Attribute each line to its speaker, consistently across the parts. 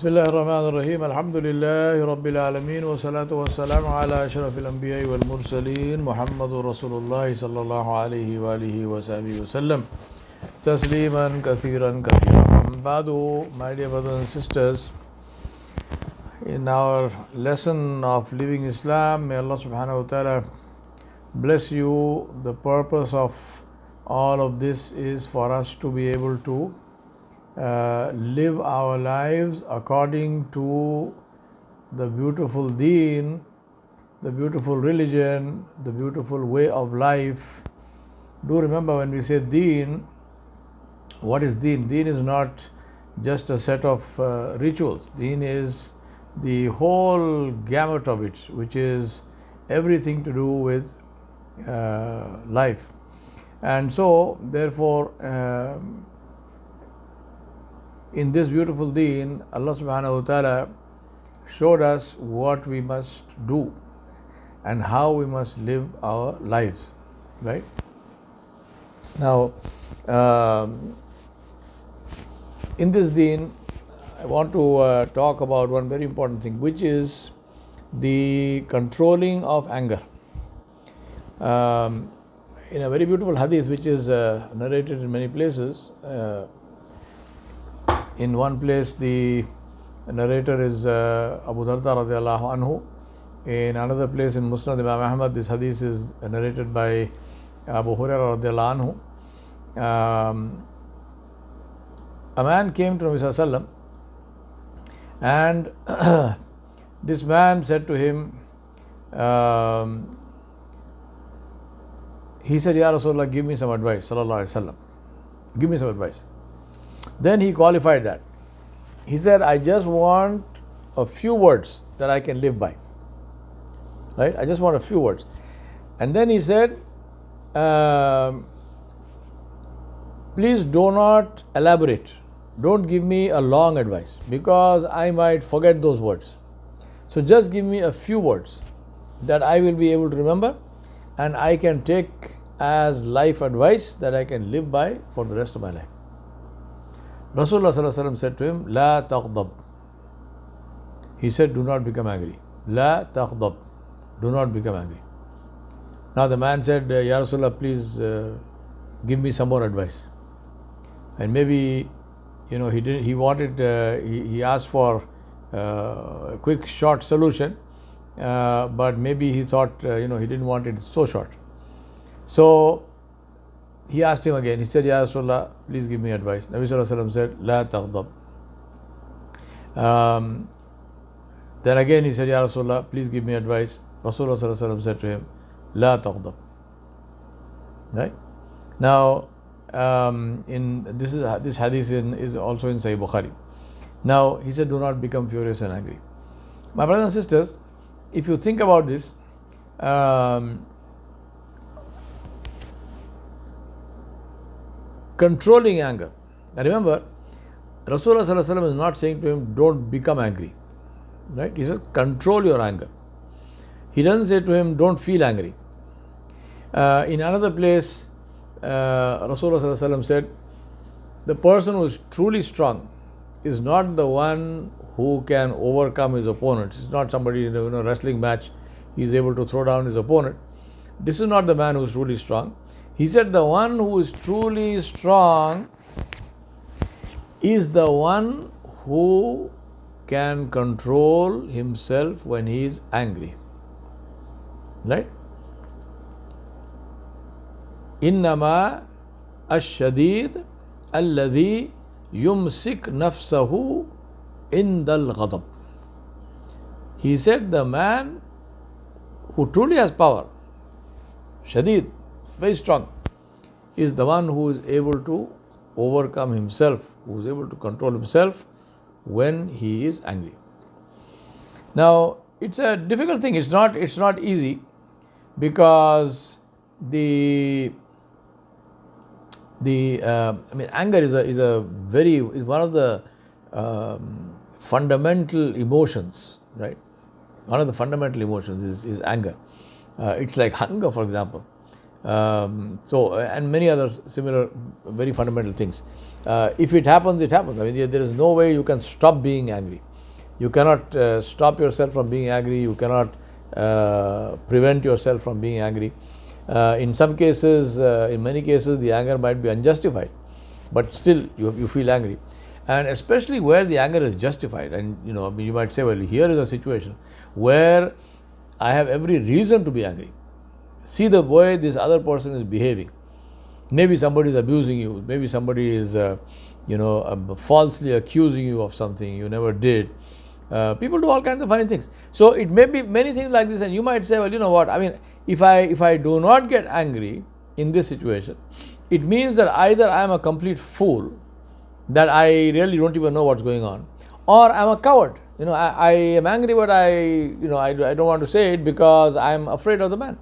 Speaker 1: بسم الله الرحمن الرحيم الحمد لله رب العالمين والصلاة والسلام على أشرف الأنبياء والمرسلين محمد رسول الله صلى الله عليه وآله وصحبه وسلم تسليما كثيرا بعد. My dear brothers and sisters, in our lesson of living Islam, may Allah subhanahu wa ta'ala bless you. The purpose of all of this is for us to be able to live our lives according to the beautiful deen, the beautiful religion, the beautiful way of life. Do remember, when we say deen, what is deen? Deen is not just a set of rituals. Deen is the whole gamut of it, which is everything to do with life. And so, therefore, in this beautiful deen, Allah subhanahu wa ta'ala showed us what we must do and how we must live our lives, right? Now, in this deen, I want to talk about one very important thing, which is the controlling of anger. In a very beautiful hadith, which is narrated in many places, in one place, the narrator is Abu Darda radiallahu anhu. In another place, in Musnad Imam Ahmad, this hadith is narrated by Abu Hurairah radiallahu anhu. A man came to Nabi sallallahu alaihi wasallam, and this man said to him, he said, Ya Rasulullah, give me some advice, sallallahu alaihi wasallam. Give me some advice. Then he qualified that. He said, I just want a few words that I can live by. Right? I just want a few words. And then he said, please do not elaborate. Don't give me a long advice, because I might forget those words. So just give me a few words that I will be able to remember and I can take as life advice that I can live by for the rest of my life. Rasulullah sallallahu alaihi wasallam said to him, La taghdab. He said, do not become angry. La taghdab. Do not become angry. Now the man said, Ya Rasulullah, please give me some more advice. And maybe, he asked for a quick, short solution, but maybe he thought, he didn't want it so short. So he asked him again. He said, Ya Rasulullah, please give me advice. Nabi sallallahu alaihi wasallam said, La taghdab. Then again he said, Ya Rasulullah, please give me advice. Rasulullah sallallahu alaihi wasallam said to him, La taghdab. Right? Now, this hadith is also in Sahih Bukhari. Now, he said, do not become furious and angry. My brothers and sisters, if you think about this, controlling anger. Now remember, Rasulullah sallallahu alaihi wasallam is not saying to him, don't become angry. Right? He says, control your anger. He doesn't say to him, don't feel angry. In another place, Rasulullah sallallahu alaihi wasallam said, the person who is truly strong is not the one who can overcome his opponents. It's not somebody in a wrestling match, he is able to throw down his opponent. This is not the man who is truly strong. He said the one who is truly strong is the one who can control himself when he is angry. Right? Innama ash-shadid alladhi yumsik nafsahu indal ghadab. He said the man who truly has power, shadid, very strong, is the one who is able to overcome himself, who is able to control himself when he is angry. Now, it's a difficult thing. It's not easy, because anger is one of the fundamental emotions, right? One of the fundamental emotions is anger. It's like hunger, for example. And many other similar very fundamental things. If it happens, it happens. I mean, there is no way you can stop being angry. You cannot stop yourself from being angry. You cannot prevent yourself from being angry. In some cases, in many cases, the anger might be unjustified, but still you feel angry. And especially where the anger is justified. And you might say, well, here is a situation where I have every reason to be angry. See the way this other person is behaving. Maybe somebody is abusing you. Maybe somebody is, falsely accusing you of something you never did. People do all kinds of funny things. So it may be many things like this, and you might say, well, you know what? I mean, if I do not get angry in this situation, it means that either I am a complete fool, that I really don't even know what's going on, or I'm a coward. I am angry, but I don't want to say it because I'm afraid of the man.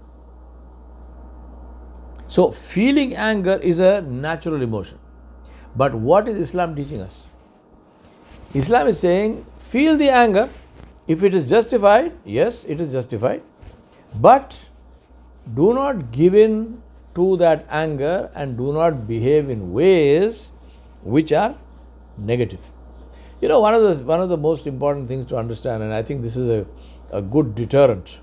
Speaker 1: So feeling anger is a natural emotion. But what is Islam teaching us? Islam is saying, feel the anger. If it is justified, yes, it is justified. But do not give in to that anger and do not behave in ways which are negative. One of the most important things to understand, and I think this is a good deterrent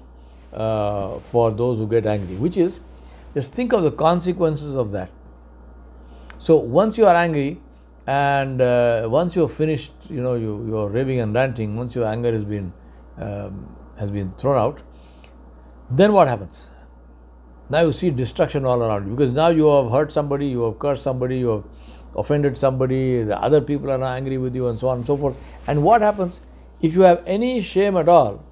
Speaker 1: for those who get angry, which is, just think of the consequences of that. So once you are angry, and once you're finished, you're raving and ranting, once your anger has been thrown out, then what happens? Now you see destruction all around you, because now you have hurt somebody, you have cursed somebody, you have offended somebody, the other people are now angry with you, and so on and so forth. And what happens? If you have any shame at all,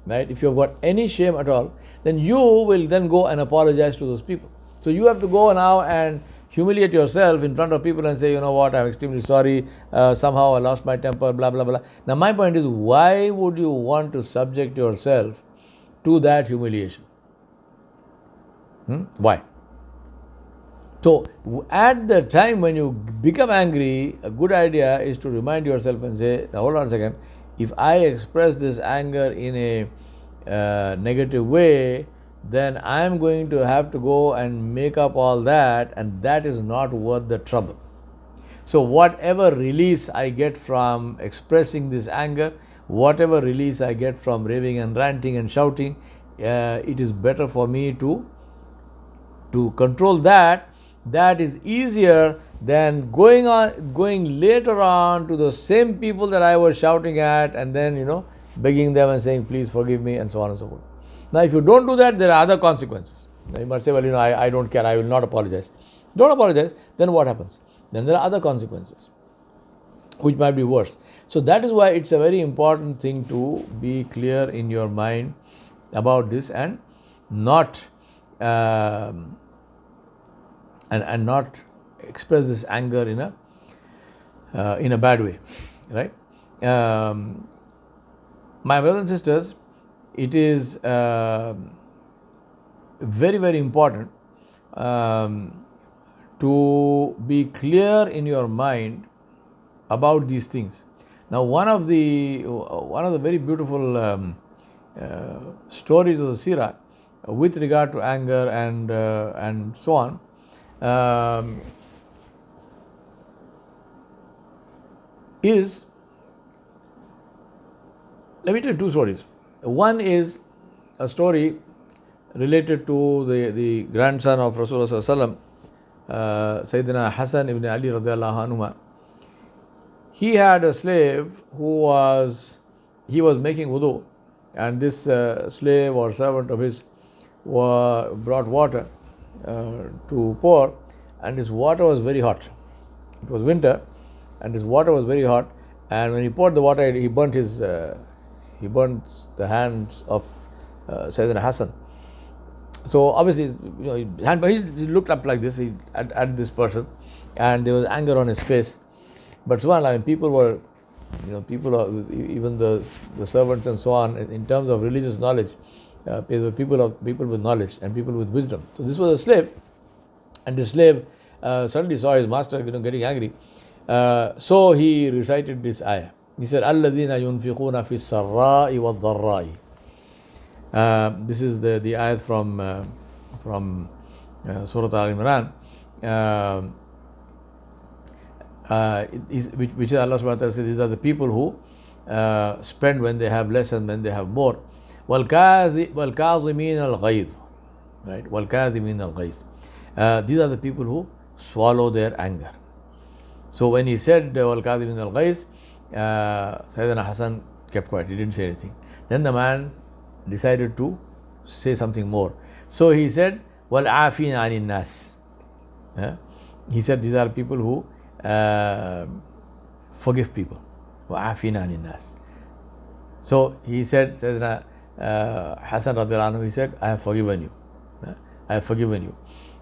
Speaker 1: right? If you have got any shame at all, then you will then go and apologize to those people. So you have to go now and humiliate yourself in front of people and say, you know what, I'm extremely sorry, somehow I lost my temper, blah, blah, blah. Now my point is, why would you want to subject yourself to that humiliation? Why? So at the time when you become angry, a good idea is to remind yourself and say, now hold on a second, if I express this anger in a negative way, then I am going to have to go and make up all that, and that is not worth the trouble. So whatever release I get from expressing this anger, whatever release I get from raving and ranting and shouting, it is better for me to control that. That is easier than going later on to the same people that I was shouting at, and then begging them and saying, please forgive me, and so on and so forth. Now if you don't do that, there are other consequences. Now you might say, well, I don't care, I will not apologize. Don't apologize. Then what happens? Then there are other consequences, which might be worse. So that is why it's a very important thing to be clear in your mind about this, and not and not express this anger in a bad way, right? My brothers and sisters, it is very, very important to be clear in your mind about these things. Now, one of the very beautiful stories of the Sirah with regard to anger and so on is, let me tell you two stories. One is a story related to the grandson of Rasulullah sallallahu alaihi wasallam, Sayyidina Hassan ibn Ali radiallahu anhuma. He had a slave who was making wudu, and this slave or servant of his brought water to pour, and his water was very hot. It was winter, and his water was very hot, and when he poured the water, he burnt the hands of Sayyidina Hassan. So obviously, he looked up like this at this person, and there was anger on his face. But subhanAllah, people were, even the servants and so on, in terms of religious knowledge, they were people with knowledge and people with wisdom. So this was a slave, and the slave suddenly saw his master, getting angry. So he recited this ayah. He said, "Alladhina yunfiquna fi sarra'i wa dharra'i." This is the ayat from Surah Al-Imran, which Allah subhanahu wa ta'ala says, these are the people who spend when they have less and when they have more. وَالْكَاظِمِينَ الْغَيْظِ, right? وَالْكَاظِمِينَ الْغَيْظِ. These are the people who swallow their anger. So when he said وَالْكَاظِمِينَ الْغَيْظِ, Sayyidina Hassan kept quiet. He didn't say anything. Then the man decided to say something more. So he said, وَالْعَافِينَ عَنِ النَّاسِ. He said these are people who forgive people. وَعَافِينَ عَنِ النَّاسِ. So he said, Sayyidina Hassan radiallahu anhu, he said, I have forgiven you. I have forgiven you.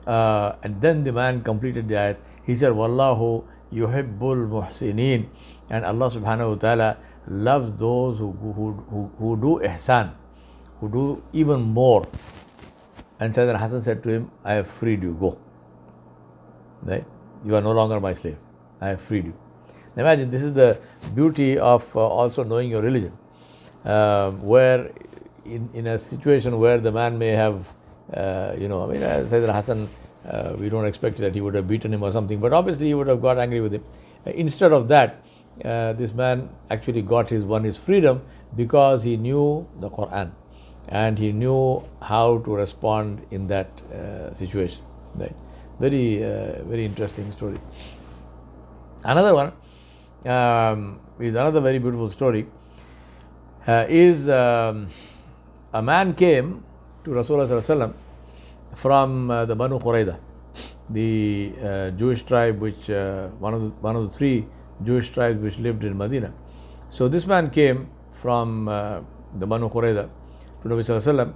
Speaker 1: And then the man completed the ayat. He said, Wallahu yuhibbul muhsinin. And Allah subhanahu wa ta'ala loves those who do ihsan, who do even more. And Sayyidina Hassan said to him, I have freed you, go. Right? You are no longer my slave. I have freed you. Imagine, this is the beauty of also knowing your religion. Where in a situation where the man may have, Sayyidina Hassan, we don't expect that he would have beaten him or something, but obviously he would have got angry with him. Instead of that, this man actually won his freedom because he knew the Quran and he knew how to respond in that situation. Right? Very interesting story. Another one is another very beautiful story. Is a man came to Rasulullah from the Banu Qurayza, the Jewish tribe, which one of the three Jewish tribes which lived in Medina. So this man came from the Banu Qurayza to Nabi Sallallahu Alaihi Wasallam,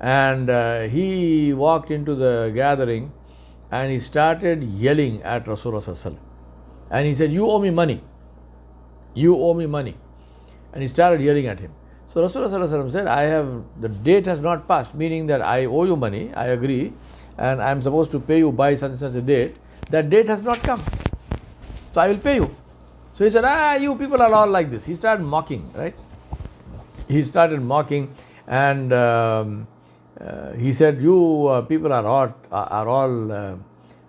Speaker 1: and he walked into the gathering and he started yelling at Rasulullah Sallallahu Alaihi Wasallam. And he said, you owe me money. You owe me money. And he started yelling at him. So Rasulullah Sallallahu Alaihi Wasallam said, the date has not passed, meaning that I owe you money, I agree, and I am supposed to pay you by such and such a date. That date has not come. So I will pay you. So he said, you people are all like this. He started mocking, right? He started mocking, and he said, you people are all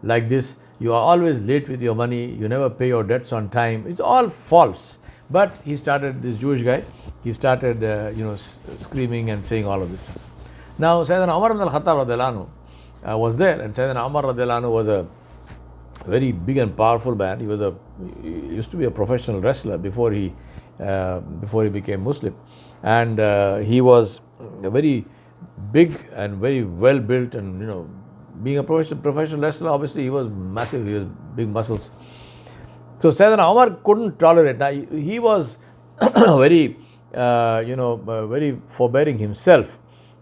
Speaker 1: like this. You are always late with your money. You never pay your debts on time. It's all false. But he started, this Jewish guy, he started, screaming and saying all of this stuff. Now, Sayyidina Umar ibn al-Khattab radiallahu anhu was there, and Sayyidina Umar radiallahu anhu was a very big and powerful man. He used to be a professional wrestler before he became Muslim, and he was a very big and very well built, and being a professional wrestler, obviously he was massive. He was big muscles. So Sayyidina Umar couldn't tolerate. Now he was very forbearing himself,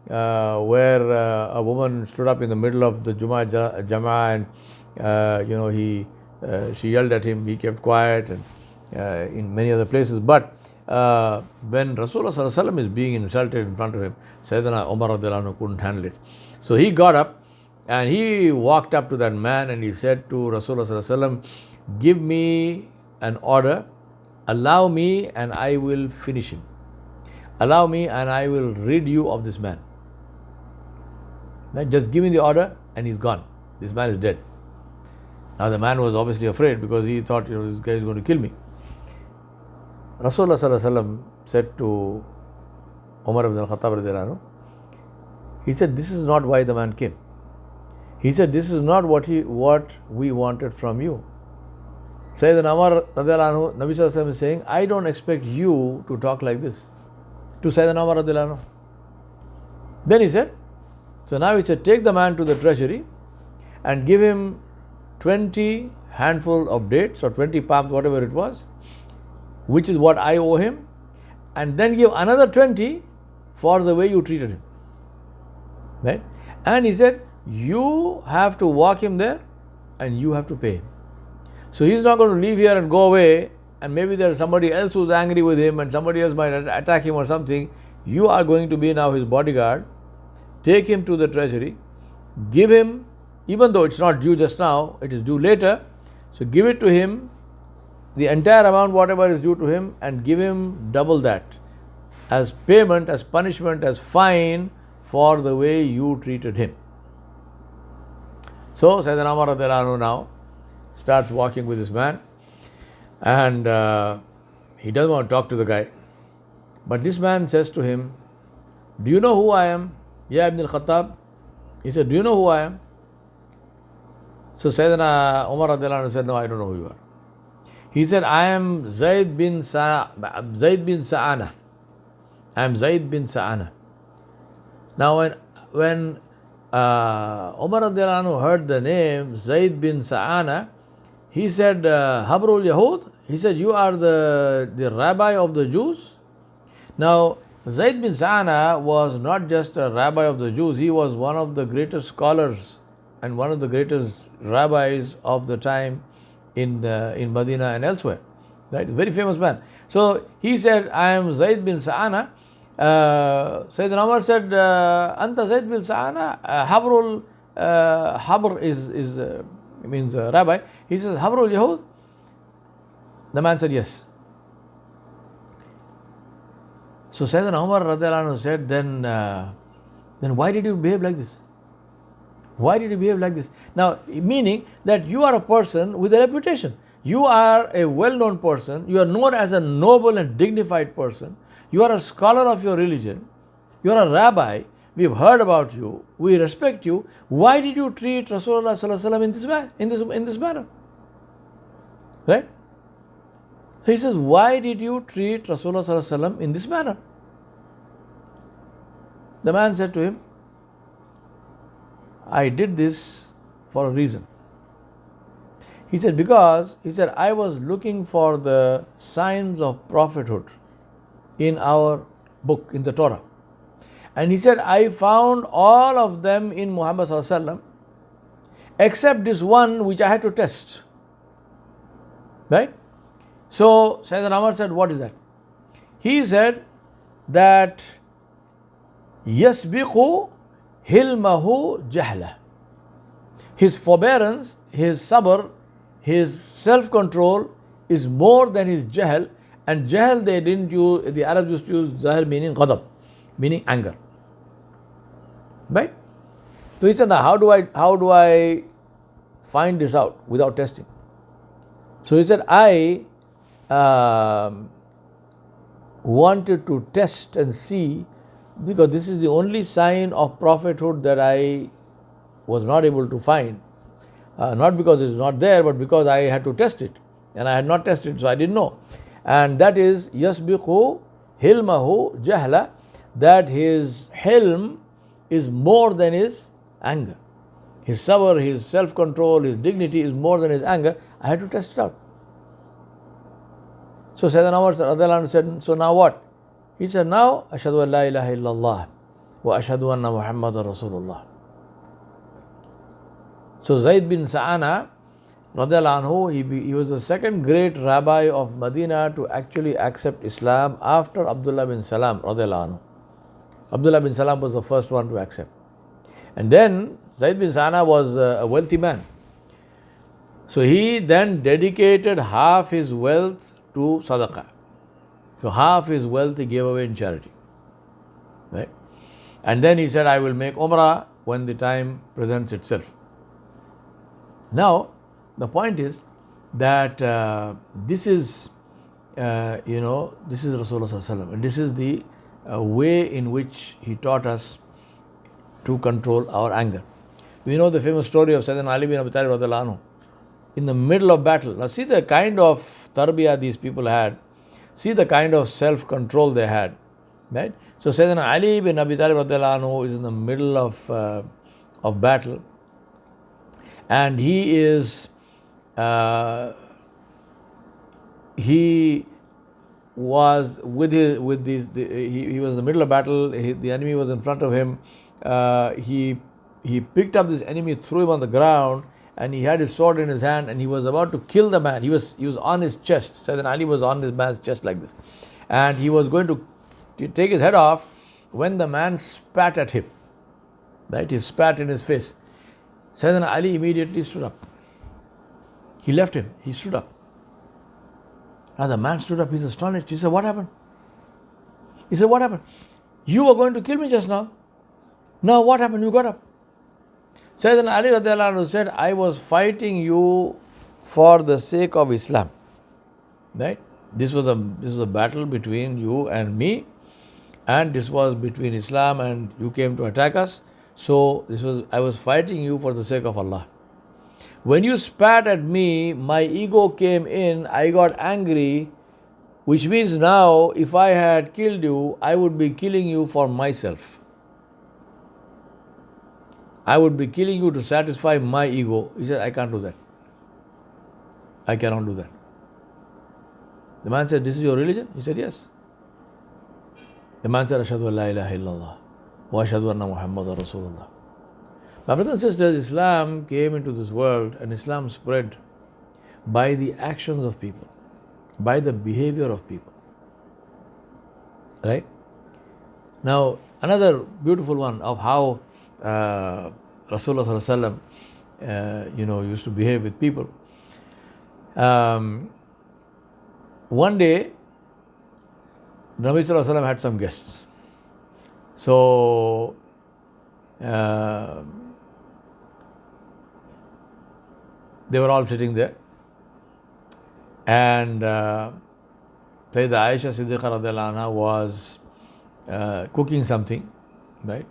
Speaker 1: where a woman stood up in the middle of the Jama'ah, and she yelled at him. He kept quiet, and in many other places. But when Rasulullah Sallallahu Alaihi Wasallam is being insulted in front of him, Sayyidina Umar radiallahu anhu couldn't handle it. So he got up and he walked up to that man and he said to Rasulullah Sallallahu Alaihi Wasallam, give me an order, allow me and I will finish him. Allow me and I will rid you of this man. Right? Just give me the order and he's gone. This man is dead. Now the man was obviously afraid because he thought, this guy is going to kill me. Rasulullah Sallallahu Alaihi Wasallam said to Umar ibn al-Khattab radiallahu anhu, he said, this is not why the man came. He said, this is not what we wanted from you. Sayyidina Umar radiallahu anhu, Nabi Sallallahu Alaihi Wasallam is saying, I don't expect you to talk like this to Sayyidina Umar radiallahu anhu. Then he said, so now he said, take the man to the treasury and give him 20 handful of dates or 20 palms, whatever it was, which is what I owe him, and then give another 20 for the way you treated him. Right? And he said, you have to walk him there and you have to pay him. So he's not going to leave here and go away, and maybe there's somebody else who's angry with him and somebody else might attack him or something. You are going to be now his bodyguard. Take him to the treasury, give him, even though it's not due just now, it is due later, so give it to him, the entire amount, whatever is due to him, and give him double that as payment, as punishment, as fine for the way you treated him. So Sayyidina Umar radiallahu anhu now starts walking with this man, and he doesn't want to talk to the guy. But this man says to him, do you know who I am? Ya Ibn al-Khattab. He said, do you know who I am? So Sayyidina Umar radiallahu anhu said, no, I don't know who you are. He said, I am Zayd bin Sa'ana. I am Zayd bin Sa'ana. Now when Umar radiallahu anhu heard the name Zayd bin Sa'ana, he said, Habrul Yahud? He said, you are the rabbi of the Jews? Now, Zayd bin Sa'ana was not just a rabbi of the Jews, he was one of the greatest scholars and one of the greatest rabbis of the time in Medina and elsewhere. Right? He's a very famous man. So he said, I am Zayd bin Sa'ana. Sayyidina Umar said, Anta Zayd bin Sa'ana, Habr means rabbi. He says, Habrul Yahud? The man said, yes. So Sayyidina Umar radiallahu anhu said, then why did you behave like this? Why did you behave like this? Now, meaning that you are a person with a reputation. You are a well-known person. You are known as a noble and dignified person. You are a scholar of your religion. You are a rabbi. We've heard about you. We respect you. Why did you treat Rasulullah sallallahu alaihi wasallam in this manner? Right? So he says, why did you treat Rasulullah sallallahu alaihi wasallam in this manner? The man said to him, I did this for a reason. He said, I was looking for the signs of prophethood in our book, in the Torah. And he said, I found all of them in Muhammad sallallahu alaihi wasallam, except this one which I had to test. Right? So Sayyidina Umar said, what is that? He said that Yasbiqu hilmahu jahla. His forbearance, his sabr, his self-control is more than his jahl. And jahl they didn't use, the Arabs used to use jahl meaning ghadab, meaning anger. Right? So he said, now how do I find this out without testing? So he said, I wanted to test and see, because this is the only sign of prophethood that I was not able to find. Not because it's not there, but because I had to test it. And I had not tested, so I didn't know. And that is, Yasbiqu hilmahu jahla, that his hilm is more than his anger. His sabr, his self-control, his dignity is more than his anger. I had to test it out. So Sayyidina Umar said, so now what? He said, now, Ashhadu an la ilaha illallah wa ashhadu anna Muhammadan Rasulullah. So Zayd bin Sa'ana, radiallahu anhu, he was the second great rabbi of Medina to actually accept Islam after Abdullah bin Salam, radiallahu anhu. Abdullah bin Salam was the first one to accept. And then Zayd bin Sa'ana was a wealthy man. So he then dedicated half his wealth to sadaqah. So half his wealth he gave away in charity. Right? And then he said, I will make Umrah when the time presents itself. Now, the point is that this is Rasulullah sallallahu alaihi wasallam, and this is the way in which he taught us to control our anger. We know the famous story of Sayyidina Ali bin Abi Talib radiallahu anhu. In the middle of battle, now see the kind of tarbiyah these people had, see the kind of self-control they had, right? So Sayyidina Ali bin Abi Talib radiallahu anhu is in the middle of battle, and he was he was in the middle of battle. The enemy was in front of him. He picked up this enemy, threw him on the ground, and he had his sword in his hand, and he was about to kill the man. He was on his chest. Sayyidina Ali was on this man's chest like this, and he was going to take his head off when the man spat at him. Right? He spat in his face. Sayyidina Ali immediately stood up. He left him. He stood up. Now the man stood up. He's astonished. He said, what happened? He said, what happened? You were going to kill me just now. Now what happened? You got up. Sayyidina Ali radiallahu anhu said, I was fighting you for the sake of Islam. Right? This was a battle between you and me, and this was between Islam and you came to attack us. So I was fighting you for the sake of Allah. When you spat at me, my ego came in, I got angry, which means now if I had killed you, I would be killing you for myself. I would be killing you to satisfy my ego. He said, I can't do that. I cannot do that. The man said, this is your religion? He said, yes. The man said, Ashhadu an la ilaha illallah wa ashhadu anna Muhammadan Rasulullah. My brothers and sisters, Islam came into this world and Islam spread by the actions of people, by the behavior of people. Right? Now, another beautiful one of how Rasulullah used to behave with people. One day, Nabi Sallallahu Alaihi Wasallam had some guests. So, they were all sitting there. And Sayyidah Aisha Siddiqa radiallahu anha was cooking something, right,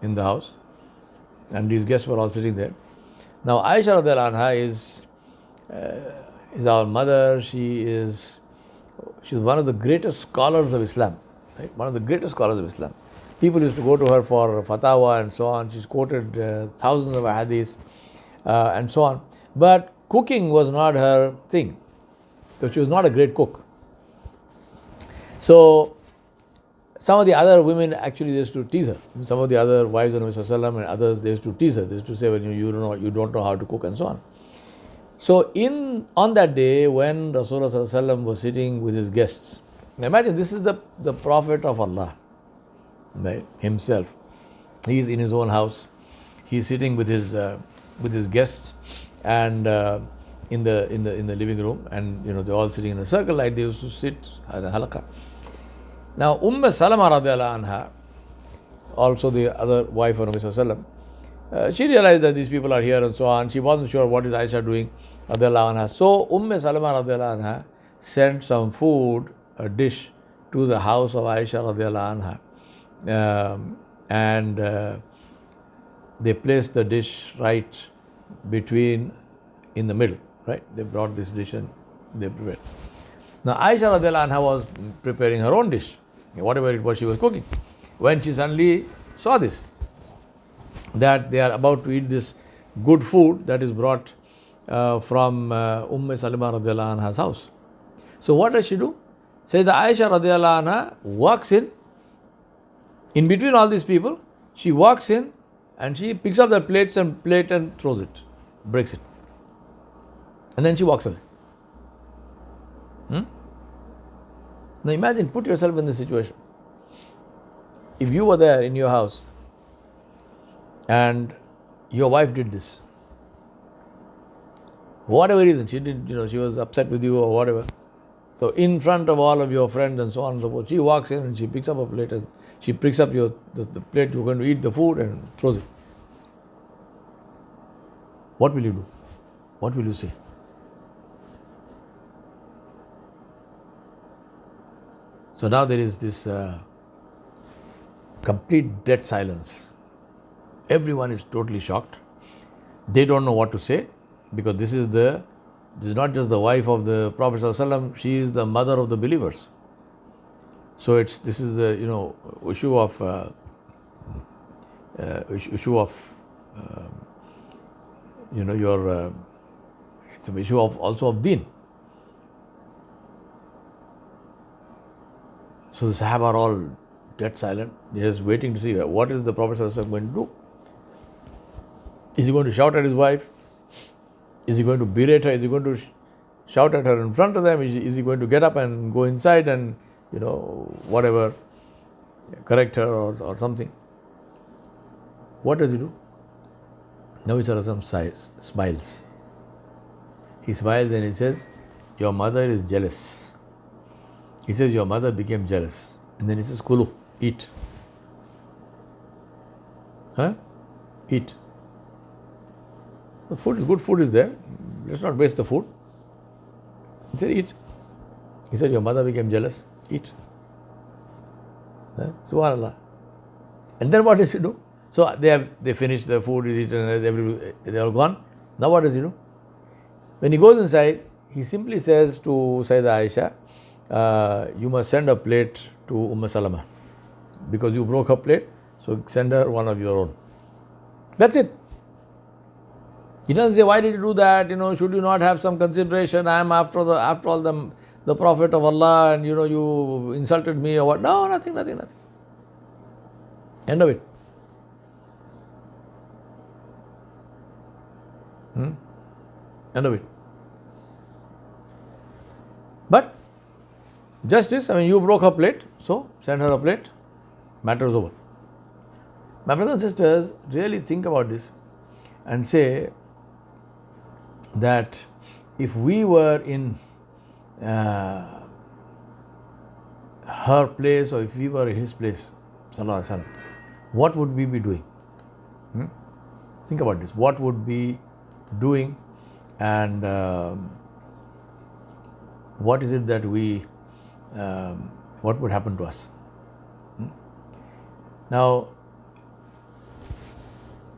Speaker 1: in the house. And these guests were all sitting there. Now, Aisha radiallahu anha is our mother. She's one of the greatest scholars of Islam, right? One of the greatest scholars of Islam. People used to go to her for fatwa and so on. She's quoted thousands of hadiths and so on. But cooking was not her thing. So she was not a great cook. So some of the other women actually used to tease her. Some of the other wives of Nabi Sallallahu Alaihi Wasallam and others, they used to tease her. They used to say, well, you don't know how to cook and so on. So on that day when Rasulullah Sallallahu Alaihi Wasallam was sitting with his guests, imagine this is the Prophet of Allah, right, himself. He is in his own house. He is sitting with his guests and in the living room, and they're all sitting in a circle like they used to sit at a halaqah. Now Salama radiallahu anha, also the other wife of Nabi Sallallahu Alaihi Wasallam, she realized that these people are here and so on. She wasn't sure what is Aisha doing radiallahu anha. So Salama radiallahu anha sent some food, a dish, to the house of Aisha radiallahu anha, and they placed the dish right in the middle, right? They brought this dish and they prepared. Now Aisha radiallahu anha was preparing her own dish, whatever it was she was cooking, when she suddenly saw this, that they are about to eat this good food that is brought from Salama radiallahu anha's house. So what does she do? Sayyidah Aisha radiallahu anha walks in between all these people. She walks in and she picks up the plate and throws it, breaks it. And then she walks away. Now imagine, put yourself in this situation. If you were there in your house and your wife did this, whatever reason, she did, she was upset with you or whatever. So in front of all of your friends and so on and so forth, she walks in and she picks up a plate and she picks up the plate you're going to eat the food and throws it. What will you do? What will you say? So now there is this complete dead silence. Everyone is totally shocked. They don't know what to say, because this is not just the wife of the Prophet ﷺ, she is the mother of the believers. So this is the issue of it's an issue of also of deen. So the Sahaba are all dead silent. They are just waiting to see what is the Prophet ﷺ going to do. Is he going to shout at his wife? Is he going to berate her? Is he going to shout at her in front of them? Is he going to get up and go inside and whatever, correct her or something? What does he do? Nabi Sallallahu Alaihi Wasallam smiles. He smiles and he says, your mother is jealous. He says, your mother became jealous. And then he says, Kulu, eat. Eat. The food is good, food is there. Let's not waste the food. He said, eat. He said, your mother became jealous. Eat. Subhanallah. And then what does he do? So they finish the food, is eaten, they're all gone. Now what does he do? When he goes inside, he simply says to Sayyidah Aisha, you must send a plate to Salama because you broke her plate, so send her one of your own. That's it. He doesn't say, why did you do that? Should you not have some consideration? I am after all the Prophet of Allah, and you insulted me or what? No, nothing. End of it. End of it. But justice, you broke her plate, so send her a plate, matter is over. My brothers and sisters, really think about this and say that if we were in her place or if we were in his place, sallallahu alaihi wasallam, what would we be doing? Think about this. What would we doing, and what is it that what would happen to us? Now,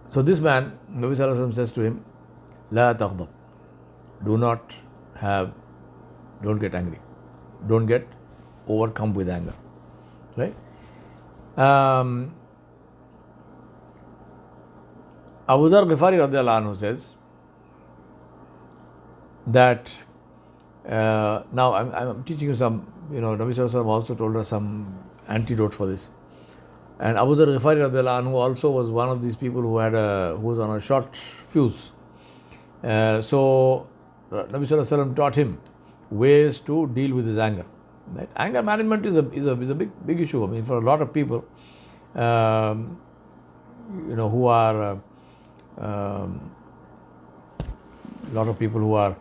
Speaker 1: so this man, Nabi Sallallahu Alaihi Wasallam says to him, La taghdab, don't get angry, don't get overcome with anger, right? Abu Dharr Ghifari radiallahu anhu says that now I'm teaching you some, Nabi Sallallahu Alaihi Wasallam also told us some antidote for this. And Abu Dharr Ghifari radiallahu anhu also was one of these people who was on a short fuse. So Nabi Sallallahu Alaihi Wasallam taught him ways to deal with his anger. Right? Anger management is a big issue. For a lot of people, who are a lot of people who are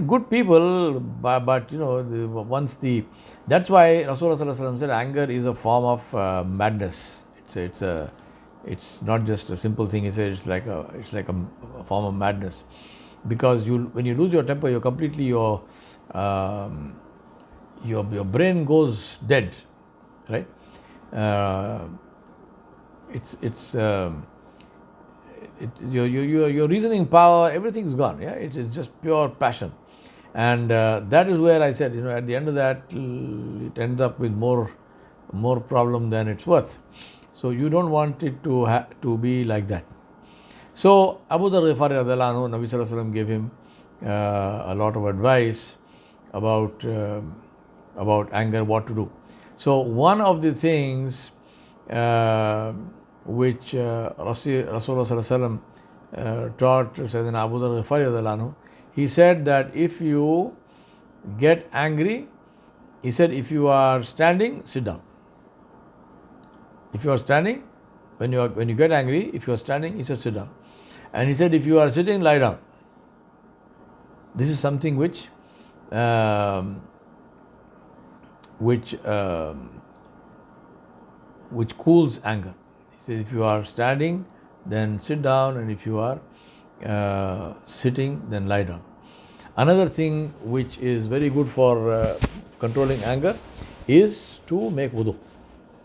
Speaker 1: good people, but that's why Rasulullah Sallallahu Alaihi Wasallam said anger is a form of madness. It's not just a simple thing. It's like a form of madness, because when you lose your temper, you're completely your brain goes dead, right? Your reasoning power, everything's gone. Yeah, it is just pure passion, and that is where I said, at the end of that, it ends up with more problem than it's worth. So you don't want it to be like that. So Abu Dharr Ghifari radiallahu anhu, Nabi Sallallahu Alaihi Wasallam gave him a lot of advice about anger, what to do. So one of the things which Rasulullah Sallallahu Alaihi Wasallam taught Sayyidina Abu Dharr Ghifari radiallahu anhu, he said that if you get angry, he said, if you are standing, sit down. If you are standing, when you get angry, if you are standing, he said, sit down. And he said, if you are sitting, lie down. This is something which cools anger. He said, if you are standing, then sit down, and if you are sitting, then lie down. Another thing which is very good for controlling anger is to make wudu.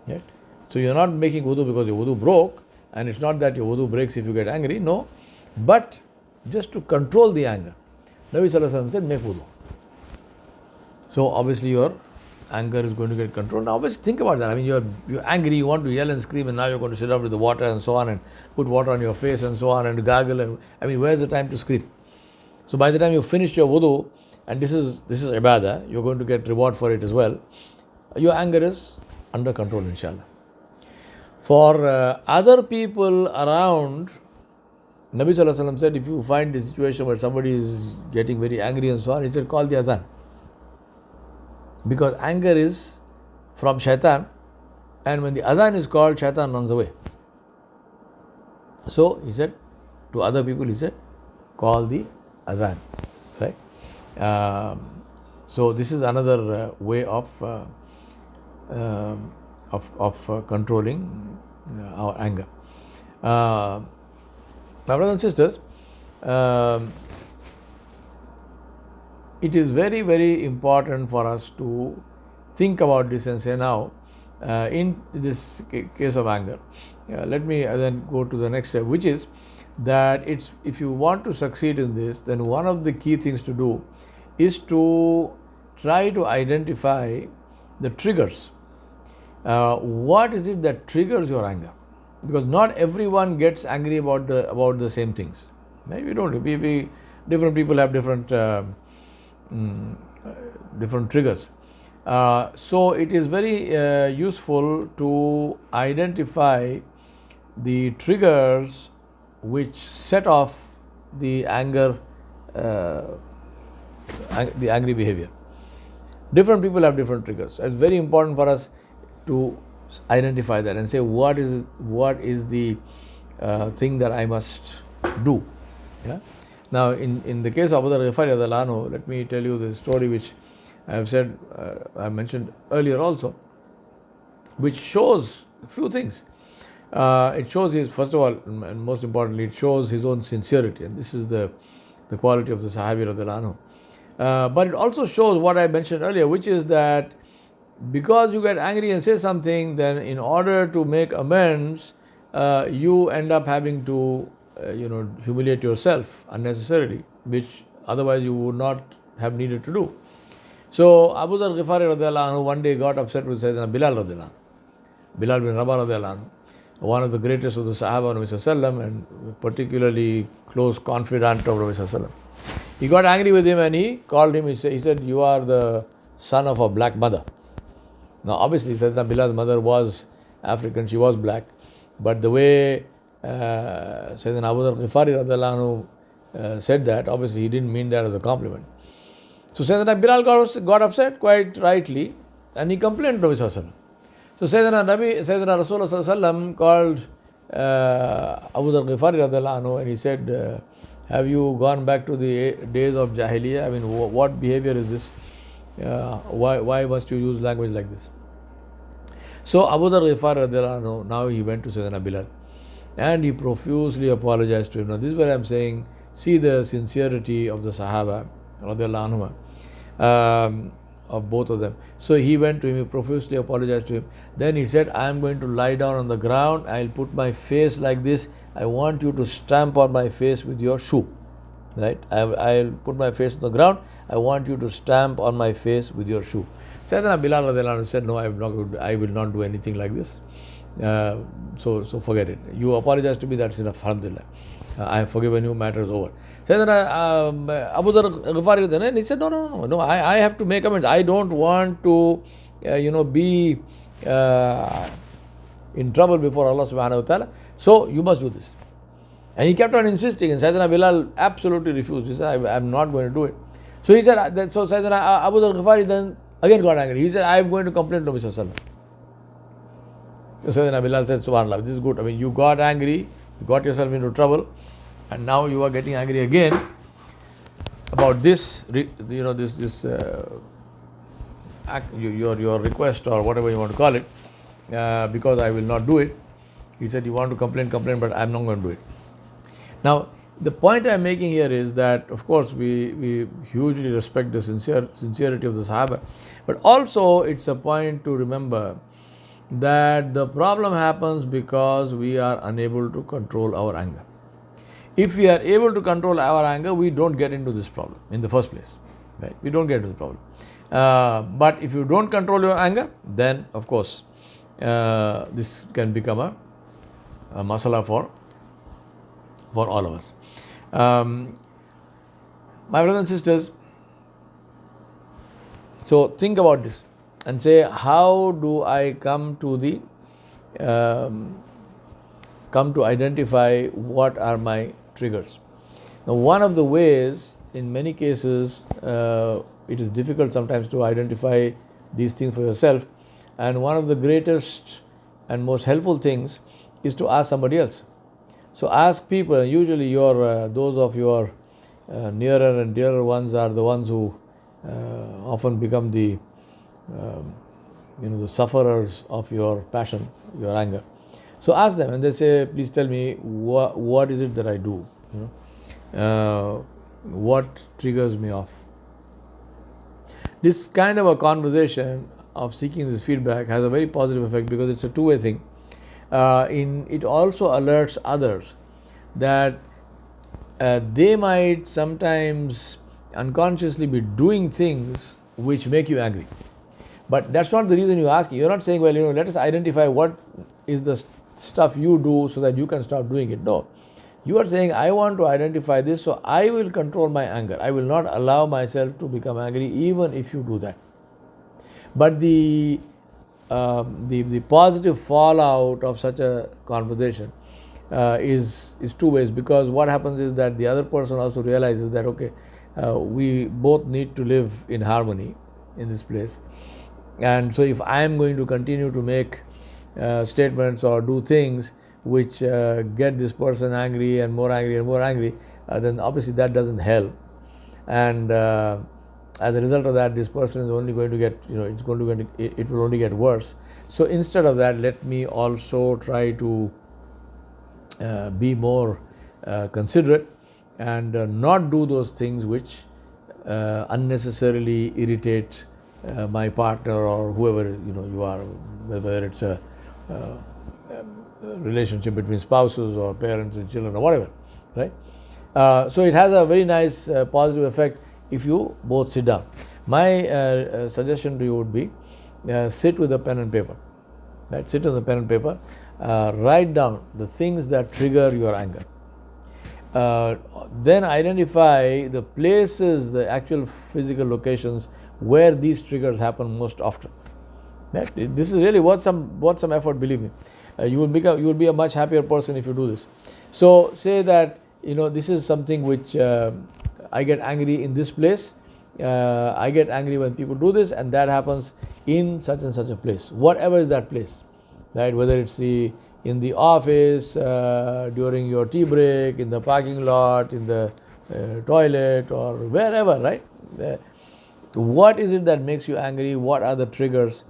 Speaker 1: Right? So you're not making wudu because your wudu broke, and it's not that your wudu breaks if you get angry, no, but just to control the anger. Nabi Sallallahu Alaihi Wasallam said, make wudu. So obviously your anger is going to get controlled. Now obviously think about that. You're angry, you want to yell and scream, and now you're going to sit up with the water and so on, and put water on your face and so on, and gargle, and where's the time to scream? So by the time you finish your wudu, and this is ibadah, you're going to get reward for it as well. Your anger is under control, inshallah. For other people around, Nabi Sallallahu Alaihi Wasallam said, if you find the situation where somebody is getting very angry and so on, he said, call the adhan. Because anger is from shaitan, and when the adhan is called, shaitan runs away. So he said to other people, he said, call the adhan. Right? So this is another way of controlling our anger. My brothers and sisters, it is very, very important for us to think about this and say, now, in this case of anger. Let me then go to the next step, which is that if you want to succeed in this, then one of the key things to do is to try to identify the triggers. What is it that triggers your anger? Because not everyone gets angry about the same things. Maybe don't. Different people have different triggers. So it is very useful to identify the triggers which set off the anger, the angry behavior. Different people have different triggers. It's very important for us to identify that and say what is the thing that I must do. Yeah. Now, in the case of Abu Dharr Ghifari radhiyallahu anhu, let me tell you the story which I have said, I mentioned earlier also, which shows a few things. It shows first of all, and most importantly, it shows his own sincerity, and this is the quality of the Sahabi radhiyallahu anhu. But it also shows what I mentioned earlier, which is that because you get angry and say something, then in order to make amends, you end up having to humiliate yourself unnecessarily, which otherwise you would not have needed to do. So Abu Dharr Ghifari radhiyallahu anhu one day got upset with Sayyidina Bilal radhiyallahu anhu. Bilal bin Rabah radhiyallahu anhu, one of the greatest of the Sahaba of Nabi sallallahu and particularly close confidant of Nabi sallallahu. He got angry with him and he called him. He said, "You are the son of a black mother." Now, obviously, Sayyidina Bilal's mother was African; she was black. But the way Sayyidina Abu Dharr Ghifari radhiyallahu anhu said that, obviously, he didn't mean that as a compliment. So Sayyidina Bilal got upset quite rightly, and he complained to Nabi sallallahu. So Sayyidina Rasulullah sallallahu called Abu Dharr Ghifari radhiyallahu anhu and he said, "Have you gone back to the days of Jahiliyyah? I mean, what behavior is this? Why must you use language like this?" So Abu Dharr Ghifari radhiyallahu anhu, now he went to Sayyidina Bilal and he profusely apologized to him. Now this is where I am saying, see the sincerity of the Sahaba radhiyallahu anhu, of both of them. So he went to him, he profusely apologized to him. Then he said, "I am going to lie down on the ground, I will put my face like this, I want you to stamp on my face with your shoe." Right? I will put my face on the ground, I want you to stamp on my face with your shoe. Sayyidina Bilal radhiyallahu anhu said, "No, I will not do anything like this. So forget it. You apologize to me, that's enough. Alhamdulillah. I have forgiven you, matter is over." Sayyidina Abu Dharr Ghifari, and he said, no, I have to make amends. I don't want to be in trouble before Allah subhanahu wa ta'ala. So you must do this. And he kept on insisting, and Sayyidina Bilal absolutely refused. He said, I'm not going to do it. So he said, so Sayyidina Abu Dharr Ghifari then again got angry. He said, I am going to complain to Nabi sallallahu. So Sayyidina Bilal said, "Subhanallah, this is good. I mean, you got angry, you got yourself into trouble, and now you are getting angry again about this, your request or whatever you want to call it, because I will not do it." He said, "You want to complain, but I am not going to do it." Now, the point I am making here is that, of course, we hugely respect the sincerity of the Sahaba, but also it's a point to remember that the problem happens because we are unable to control our anger. If we are able to control our anger, we don't get into this problem in the first place. Right? We don't get into the problem. But if you don't control your anger, then of course this can become a masala for all of us. My brothers and sisters, so think about this and say, how do I come to identify what are my triggers? Now, one of the ways, in many cases, it is difficult sometimes to identify these things for yourself, and one of the greatest and most helpful things is to ask somebody else. So ask people. Usually those of your nearer and dearer ones are the ones who often become the sufferers of your passion, your anger. So ask them and they say, "Please tell me, what is it that I do? What triggers me off?" This kind of a conversation of seeking this feedback has a very positive effect because it's a two-way thing. It also alerts others that they might sometimes unconsciously be doing things which make you angry. But that's not the reason you ask. You're not saying, well, let us identify what is the stuff you do so that you can stop doing it. No. You are saying, I want to identify this, so I will control my anger. I will not allow myself to become angry even if you do that. But the positive fallout of such a conversation is two ways, because what happens is that the other person also realizes that, okay, we both need to live in harmony in this place. And so if I am going to continue to make statements or do things which get this person angry and more angry, then obviously that doesn't help. And as a result of that, this person is only going to get, it will only get worse. So instead of that, let me also try to be more considerate and not do those things which unnecessarily irritate my partner or whoever you are, whether it's a relationship between spouses or parents and children or whatever, right? So it has a very nice positive effect if you both sit down. My suggestion to you would be sit with a pen and paper. Right? Sit with a pen and paper. Write down the things that trigger your anger. Then identify the places, the actual physical locations where these triggers happen most often. Right? This is really worth some effort, believe me. You will be a much happier person if you do this. So say that this is something which I get angry in this place. I get angry when people do this, and that happens in such and such a place. Whatever is that place, right? Whether it's in the office, during your tea break, in the parking lot, in the toilet, or wherever, right? What is it that makes you angry? What are the triggers?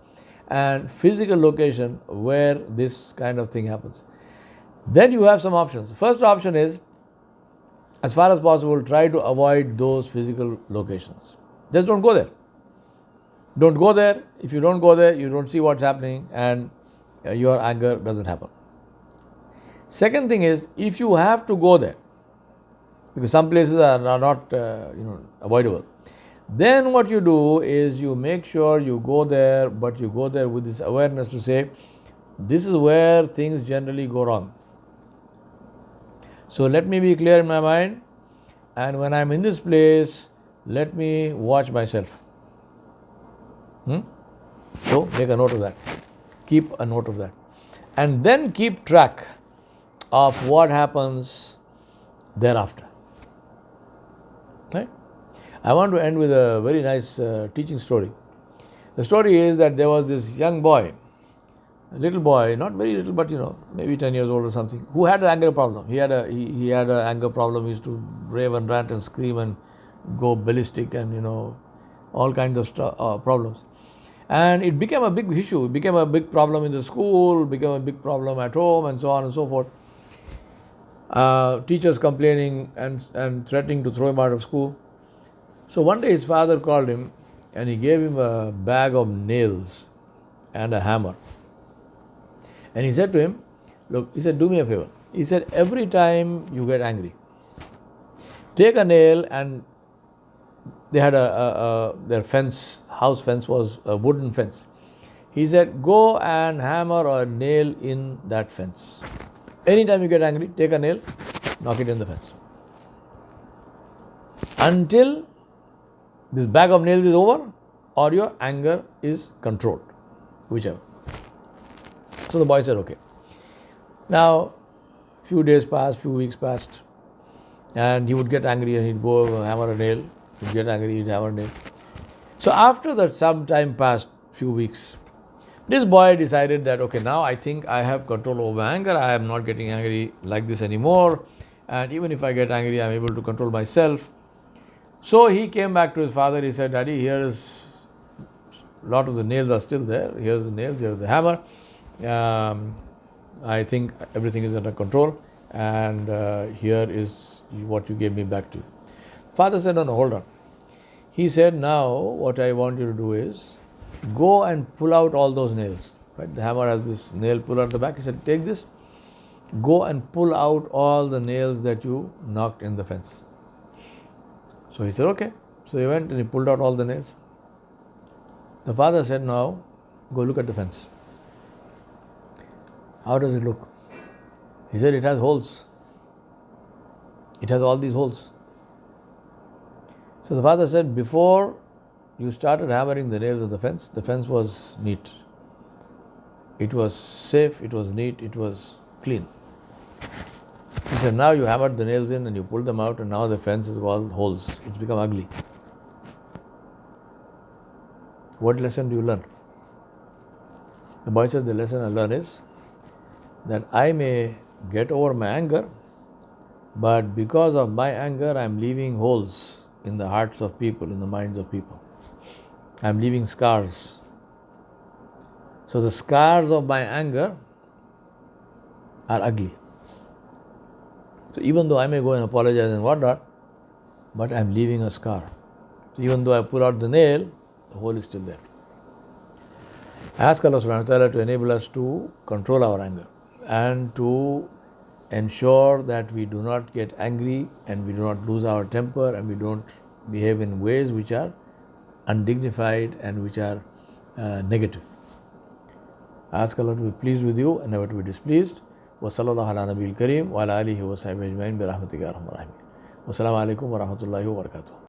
Speaker 1: And physical location where this kind of thing happens. Then you have some options. First option is, as far as possible, try to avoid those physical locations. Just don't go there. Don't go there. If you don't go there, you don't see what's happening, and your anger doesn't happen. Second thing is, if you have to go there, because some places are not avoidable, then what you do is you make sure you go there, but you go there with this awareness to say, this is where things generally go wrong. So let me be clear in my mind, and when I'm in this place, let me watch myself. So make a note of that. Keep a note of that. And then keep track of what happens thereafter. Right? I want to end with a very nice teaching story. The story is that there was this young boy, a little boy, not very little, but maybe 10 years old or something, who had an anger problem. He had an anger problem. He used to rave and rant and scream and go ballistic and all kinds of problems. And it became a big issue. It became a big problem in the school, became a big problem at home, and so on and so forth. Teachers complaining and threatening to throw him out of school. So one day his father called him and he gave him a bag of nails and a hammer. And he said to him, look, he said, do me a favor. He said, every time you get angry, take a nail, and they had their house fence was a wooden fence. He said, go and hammer a nail in that fence. Anytime you get angry, take a nail, knock it in the fence. Until this bag of nails is over or your anger is controlled, whichever. So the boy said, okay. Now, few days passed, few weeks passed, and he would get angry and he'd go hammer a nail. He'd get angry, he'd hammer a nail. So after that, some time passed, few weeks, this boy decided that, okay, now I think I have control over my anger. I am not getting angry like this anymore. And even if I get angry, I am able to control myself. So he came back to his father. He said, Daddy, here is a lot of the nails are still there. Here's the nails, here's the hammer. I think everything is under control. And here is what you gave me back to you. Father said, no, hold on. He said, now what I want you to do is, go and pull out all those nails. Right? The hammer has this nail puller at the back. He said, take this, go and pull out all the nails that you knocked in the fence. So he said, okay. So he went and he pulled out all the nails. The father said, now go look at the fence. How does it look? He said, it has holes. It has all these holes. So the father said, before you started hammering the nails of the fence was neat. It was safe, it was neat, it was clean. He said, now you hammered the nails in and you pulled them out and now the fence has got all holes. It's become ugly. What lesson do you learn? The boy said, the lesson I learn is that I may get over my anger, but because of my anger, I am leaving holes in the hearts of people, in the minds of people. I am leaving scars. So the scars of my anger are ugly. So even though I may go and apologize and whatnot, but I am leaving a scar. So even though I pull out the nail, the hole is still there. I ask Allah subhanahu wa ta'ala to enable us to control our anger and to ensure that we do not get angry and we do not lose our temper and we don't behave in ways which are undignified and which are negative. I ask Allah to be pleased with you and never to be displeased. Wa sallallahu ala nabiyil kareem wa ala alihi wa sahbihi ajma'in bi rahmatika ya arhamar rahimin. Wassalamu alaikum wa rahmatullahi wa barakatuh.